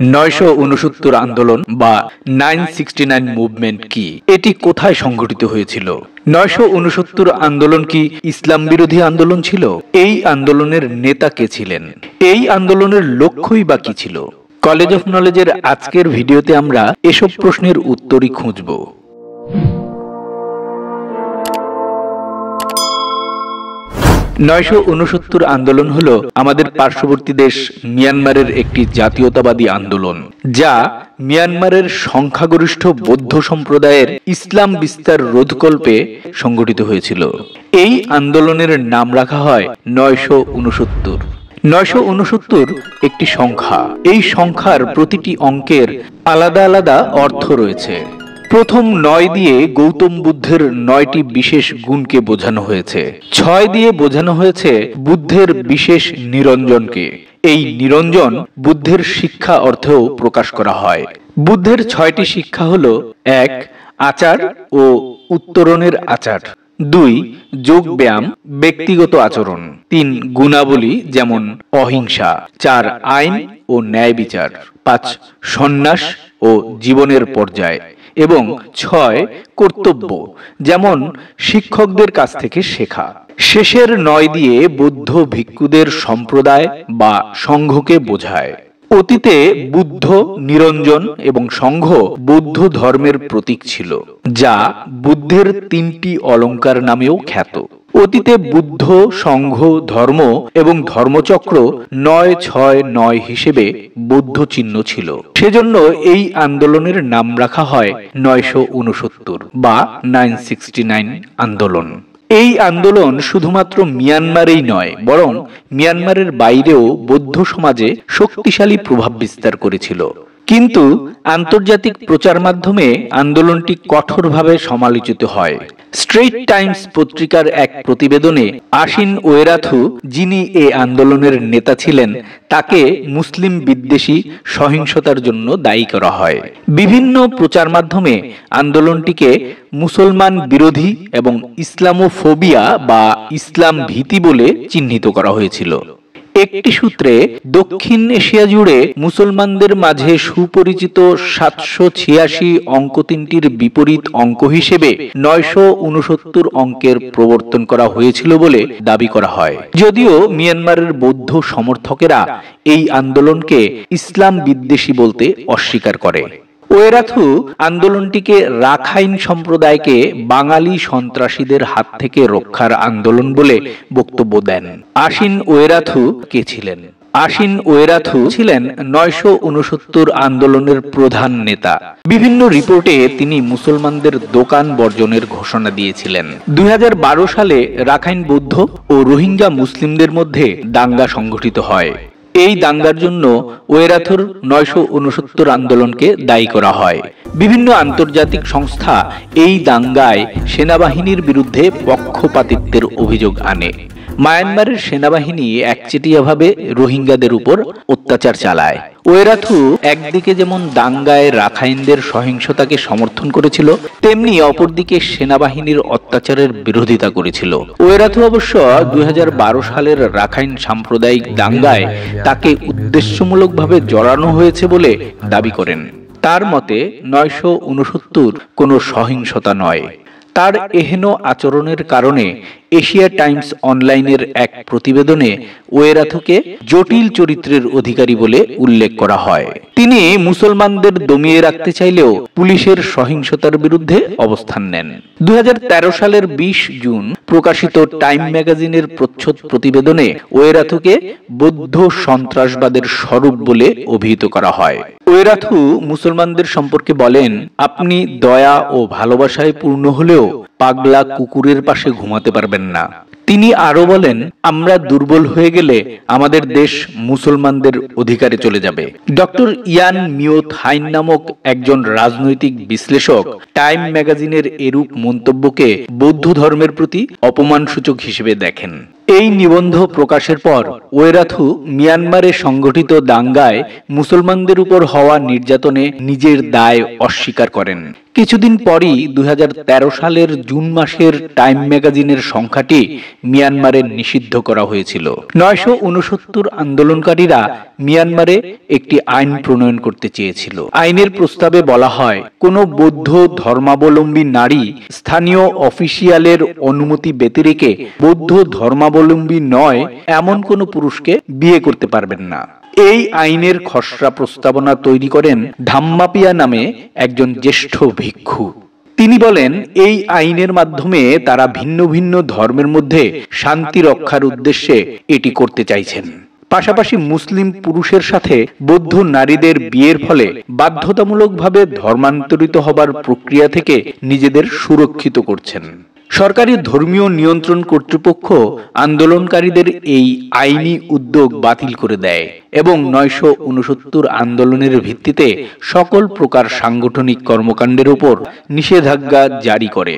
969 আন্দোলন বা 969 মুভমেন্ট কি? এটি কোথায় সংঘটিত হয়েছিল? 969 আন্দোলন কি ইসলাম বিরোধী আন্দোলন ছিল? এই আন্দোলনের নেতা কে ছিলেন? এই আন্দোলনের লক্ষ্যই বা কি ছিল? কলেজ অফ নলেজের আজকের ভিডিওতে আমরা এসব প্রশ্নের উত্তরই খুঁজব। 969 আন্দোলন হলো আমাদের পার্শ্ববর্তী দেশ মিয়ানমারের একটি জাতীয়তাবাদী আন্দোলন, যা মিয়ানমারের সংখ্যাগরিষ্ঠ বৌদ্ধ সম্প্রদায়ের ইসলাম বিস্তার রোধকল্পে সংগঠিত হয়েছিল। এই আন্দোলনের নাম রাখা হয় 969। 969 একটি সংখ্যা। এই সংখ্যার প্রতিটি অঙ্কের আলাদা আলাদা অর্থ রয়েছে। প্রথম 9 দিয়ে গৌতম বুদ্ধের 9টি বিশেষ গুণকে বোঝানো হয়েছে। 6 দিয়ে বোঝানো হয়েছে বুদ্ধের বিশেষ নিরঞ্জনকে। এই নিরঞ্জন বুদ্ধের শিক্ষা অর্থেও প্রকাশ করা হয়। বুদ্ধের 6টি শিক্ষা হলো: 1. আচার ও উত্তরণের আচার। 2. যোগ ব্যায়াম, ব্যক্তিগত আচরণ। 3. গুণাবলী যেমন অহিংসা। 4. আইন ও ন্যায় বিচার। 5. সন্ন্যাস ও জীবনের পর্যায়। এবং 6. কর্তব্য, যেমন শিক্ষকদের কাছ থেকে শেখা। শেষের 9 দিয়ে বৌদ্ধ ভিক্ষুদের সম্প্রদায় বা সংঘকে বোঝায়। অতীতে বুদ্ধ, নিরঞ্জন এবং সংঘ বৌদ্ধ ধর্মের প্রতীক ছিল, যা বুদ্ধের 3টি অলঙ্কার নামেও খ্যাত। অতীতে বুদ্ধ, সংঘ, ধর্ম এবং ধর্মচক্র 969 হিসেবে বৌদ্ধ চিহ্ন ছিল। সেজন্য এই আন্দোলনের নাম রাখা হয় 969 বা 969 আন্দোলন। এই আন্দোলন শুধুমাত্র মিয়ানমারেই নয়, বরং মিয়ানমারের বাইরেও বৌদ্ধ সমাজে শক্তিশালী প্রভাব বিস্তার করেছিল। কিন্তু আন্তর্জাতিক প্রচার মাধ্যমে আন্দোলনটি কঠোরভাবে সমালোচিত হয়। স্ট্রেইট টাইমস পত্রিকার এক প্রতিবেদনে আশিন ওয়েরাথু, যিনি এই আন্দোলনের নেতা ছিলেন, তাকে মুসলিম বিদ্বেষী সহিংসতার জন্য দায়ী করা হয়। বিভিন্ন প্রচার মাধ্যমে আন্দোলনটিকে মুসলমান বিরোধী এবং ইসলামোফোবিয়া বা ইসলাম ভীতি বলে চিহ্নিত করা হয়েছিল। একটি সূত্রে দক্ষিণ এশিয়া জুড়ে মুসলমানদের মাঝে সুপরিচিত 786 অঙ্ক 3টির বিপরীত অঙ্ক হিসেবে 969 অঙ্কের প্রবর্তন করা হয়েছিল বলে দাবি করা হয়। যদিও মিয়ানমারের বৌদ্ধ সমর্থকেরা এই আন্দোলনকে ইসলাম বিদ্বেষী বলতে অস্বীকার করে। ওয়েরাথু আন্দোলনটিকে রাখাইন সম্প্রদায়কে বাঙালি সন্ত্রাসীদের হাত থেকে রক্ষার আন্দোলন বলে বক্তব্য দেন। আশিন ওয়েরাথু কে ছিলেন? আশিন ওয়েরাথু ছিলেন 969 আন্দোলনের প্রধান নেতা। বিভিন্ন রিপোর্টে তিনি মুসলমানদের দোকান বর্জনের ঘোষণা দিয়েছিলেন। 2012 সালে রাখাইন বৌদ্ধ ও রোহিঙ্গা মুসলিমদের মধ্যে দাঙ্গা সংঘটিত হয়। এই দাঙ্গার জন্য ওয়েরাথুর 969 আন্দোলনকে দায়ী করা হয়। বিভিন্ন আন্তর্জাতিক সংস্থা এই দাঙ্গায় সেনাবাহিনীর বিরুদ্ধে পক্ষপাতিত্বের অভিযোগ আনে। মায়ানমারের সেনাবাহিনী একচেটিয়াভাবে রোহিঙ্গাদের উপর অত্যাচার চালায়। ওয়েরাথু একদিকে যেমন দাঙ্গায় রাখাইনদের সহিংসতাকে সমর্থন করেছিল, তেমনি অপরদিকে সেনাবাহিনীর অত্যাচারের বিরোধিতা করেছিল। ওয়েরাথু অবশ্য 2012 সালের রাখাইন সাম্প্রদায়িক দাঙ্গায় তাকে উদ্দেশ্যমূলকভাবে জড়ানো হয়েছে বলে দাবি করেন। তার মতে 969 কোনো সহিংসতা নয়। তার এহেন আচরণের কারণে এশিয়া টাইমস অনলাইনের এক প্রতিবেদনে ওয়েরাথুকে জটিল চরিত্রের অধিকারী বলে উল্লেখ করা হয়। তিনি মুসলমানদের দমিয়ে রাখতে চাইলেও পুলিশের সহিংসতার বিরুদ্ধে অবস্থান নেন। 2013 সালের 20 জুন প্রকাশিত টাইম ম্যাগাজিনের প্রচ্ছদ প্রতিবেদনে ওয়েরাথুকে বৌদ্ধ সন্ত্রাসবাদের স্বরূপ বলে অভিহিত করা হয়। ওয়েরাথু মুসলমানদের সম্পর্কে বলেন, আপনি দয়া ও ভালোবাসায় পূর্ণ হলেও পাগলা কুকুরের পাশে ঘুমাতে পারবেন না। তিনি আরো বলেন, আমরা দুর্বল হয়ে গেলে আমাদের দেশ মুসলমানদের অধিকারে চলে যাবে। ডক্টর ইয়ান মিওথ হাইন নামক একজন রাজনৈতিক বিশ্লেষক টাইম ম্যাগাজিনের এরূপ মন্তব্যকে বৌদ্ধ ধর্মের প্রতি অপমানসূচক হিসেবে দেখেন। এই নিবন্ধ প্রকাশের পর ওয়েরাথু মিয়ানমারে সংগঠিত দাঙ্গায় মুসলমানদের উপর হওয়া নির্যাতনে নিজের দায় অস্বীকার করেন। কিছুদিন পরই 2013 সালের জুন মাসের টাইম ম্যাগাজিনের সংখ্যাটি মিয়ানমারে নিষিদ্ধ করা হয়েছিল। 969 আন্দোলনকারীরা মিয়ানমারে একটি আইন প্রণয়ন করতে চেয়েছিল। আইনের প্রস্তাবে বলা হয়, কোনো বৌদ্ধ ধর্মাবলম্বী নারী স্থানীয় অফিসিয়ালের অনুমতি ব্যতিরেকে বৌদ্ধ ধর্মাবলম্বী নয় এমন কোনো পুরুষকে বিয়ে করতে পারবেন না। এই আইনের খসড়া প্রস্তাবনা তৈরি করেন ধাম্মাপিয়া নামে একজন জ্যেষ্ঠ ভিক্ষু। তিনি বলেন, এই আইনের মাধ্যমে তারা ভিন্ন ভিন্ন ধর্মের মধ্যে শান্তি রক্ষার উদ্দেশ্যে এটি করতে চাইছেন। পাশাপাশি মুসলিম পুরুষের সাথে বৌদ্ধ নারীদের বিয়ের ফলে বাধ্যতামূলকভাবে ধর্মান্তরিত হবার প্রক্রিয়া থেকে নিজেদের সুরক্ষিত করছেন। সরকারি ধর্মীয় নিয়ন্ত্রণ কর্তৃপক্ষ আন্দোলনকারীদের এই আইনি উদ্যোগ বাতিল করে দেয় এবং 969 আন্দোলনের ভিত্তিতে সকল প্রকার সাংগঠনিক কর্মকাণ্ডের উপর নিষেধাজ্ঞা জারি করে।